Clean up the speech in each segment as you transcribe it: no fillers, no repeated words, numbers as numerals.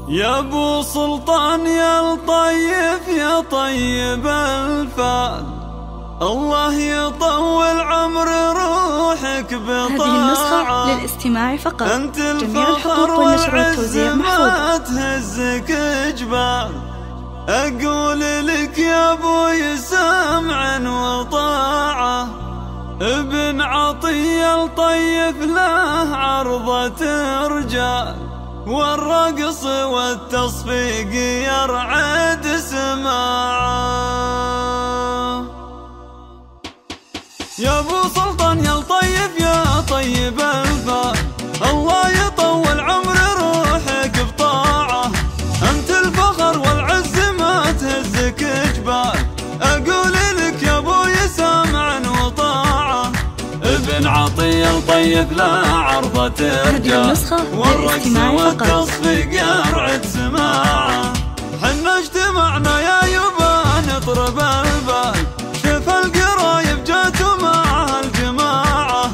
يا ابو سلطان يا الطيب يا طيب الفال، الله يطول عمر روحك بطاعة. هذه النسخة للاستماع فقط. أنت جميع الحقوق والنشر والتوزيع محفوظة. ما تهزك جبال، أقول لك يا ابوي سمع وطاعة. ابن عطية الطيب له عرضة رجال، والرقص والتصفيق يرعد سماعه. يا ابو سلطان يا الطيب يا طيب الفال، الله يطول عمر روحك بطاعة. انت الفخر والعز ما تهزك جبال، اقول لك يا ابوي سمع وطاعة. ابن عطية الطيب لا عرضة رجال، والرقص والتصفيق يرعد سماعه. حنا اجتمعنا يا يبا نطرب البال، شوف القرايب جاتوا مع الجماعة.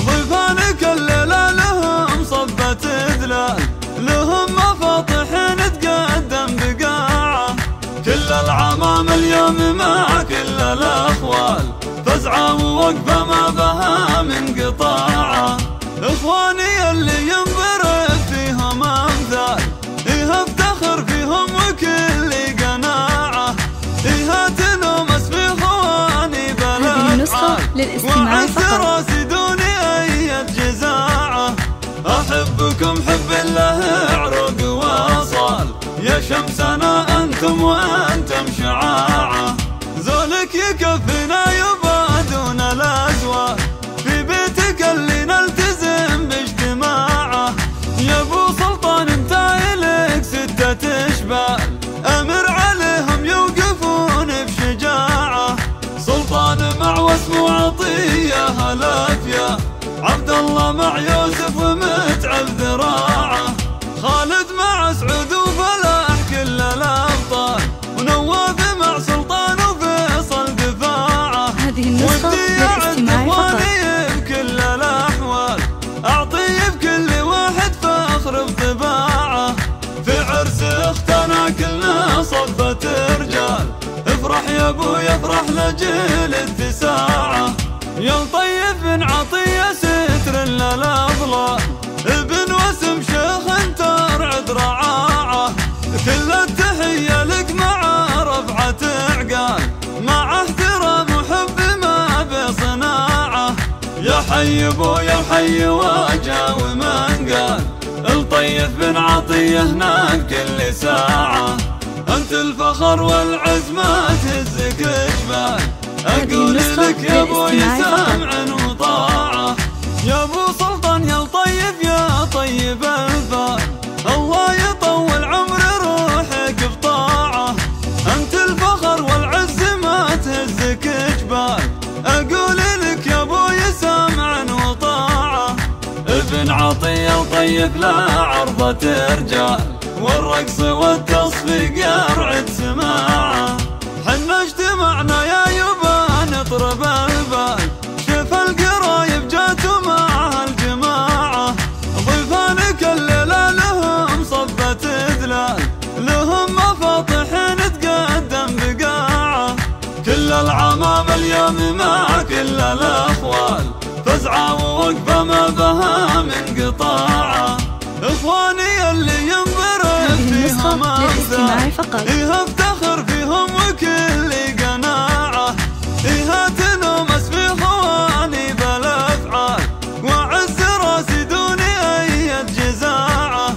ضيفانك الليلة لهم صبة دلال، لهم مفاطح نتقدم بقاعة. كل العمام اليوم مع كل الأخوال، فزعة ووقفة ما بها من قطاعة. إخواني اللي ينضرب فيهم أمثال، إيه افتخر فيهم وكل قناعة. إيه تنومس في إخواني بالأفعال، وعز راسي دوني أي جزاعة. أحبكم حب الله عروق وصال، يا شمسنا أنتم وأنتم شعاعة. زولك يكفينا يبا دون الأزواج، في بيتك اللي نلتزم باجتماعه. يا ابو سلطان انت إليك 6 أشبال، أمر عليهم يوقفون بشجاعة. سلطان مع واسمه عطية هالافيا، عبد الله مع يوسف ومتعب ذراعه. خالد مع سعود وفلاح كل الأبطال، ونواف مع سلطان وفيصل دفاعه. هذه النسخة للاستماع فقط. بكل الأحوال أعطي بكل واحد فخر بطباعه. في عرس اختنا كلنا صبة رجال، افرح يا ابوي افرح لجيل التساعة. يا الطيب بن عطية ستر للأضلال، ابن وسم شيخ انت رعد رعاعة. كل التحية لك مع رفعة عقال، مع احترام وحب ما بصناعة. يا حي ابويا حي واجا ومن قال، الطيب بن عطية هنا بكل ساعة. انت الفخر والعز ما تهزك جبال، اقول لك يا ابوي سمع وطاعة. يا ابو سلطان يا الطيب يا طيب الفال، الله يطول عمر روحك بطاعة. انت الفخر والعز ما تهزك جبال، اقول لك يا ابوي سمع وطاعة. ابن عطية الطيب لا عرضة رجال، والرقص والتصفيق يرعد سماعه. حنا اجتمعنا يا يبا نطرب البال، شوف القرايب جاتوا مع الجماعة. ضيفانك الليلة لهم صبة دلال، لهم مفاطح نتقدم بقاعة. كل العمام اليوم مع كل الأخوال، فزعة ووقفة ما بها من قطاعة. إخواني اللي ينضرب فيهم أمثال، إيه افتخر فيهم وكل قناعة. إيه تنومس في إخواني بالأفعال، وعز راسي دوني أي جزاعة.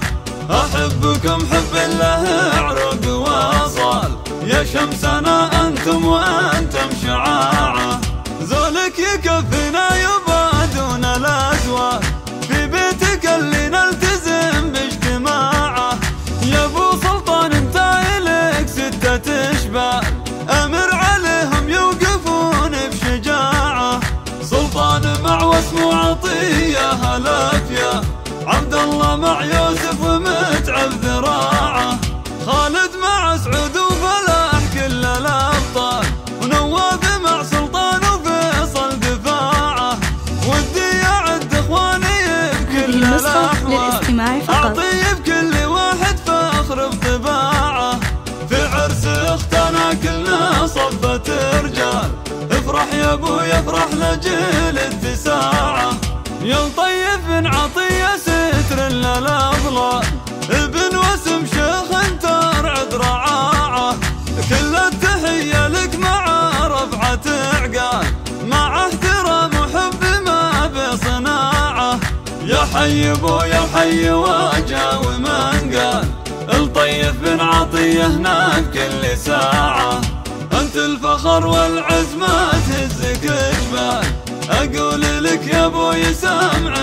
أحبكم حب الله عروق وصال، يا شمسنا أنتم وأنتم شعاعة. زولك يكفينا يبا دون الأزواج، في بيتك اللي نلتزم باجتماعه. يا ابو سلطان انت إليك 6 أشبال، أمر عليهم يوقفون بشجاعة. سلطان مع واسمه عطية هالافيا، عبد الله مع يوسف ومتعب ذراعه. خالد مع سعود وفلاح كل الأبطال، ونواف مع سلطان وفيصل دفاعه. ودي يعد اخواني بكل الأحوال، للاستماع فقط. أعطي بكل واحد فخر صفة رجال. افرح يا ابوي افرح لجيل اتساعه، يا طيب بن عطية ستر للأضلال، ابن وسم شيخ ترعد رعاعه. كل التحية لك مع رفعة عقال، مع احترام وحب ما بصناعه. يا حي ابويا الحي واجا ومن قال، الطيب بن عطية هنا بكل ساعة. انت الفخر والعز ما تهزك جبال، اقول لك يا ابوي سامع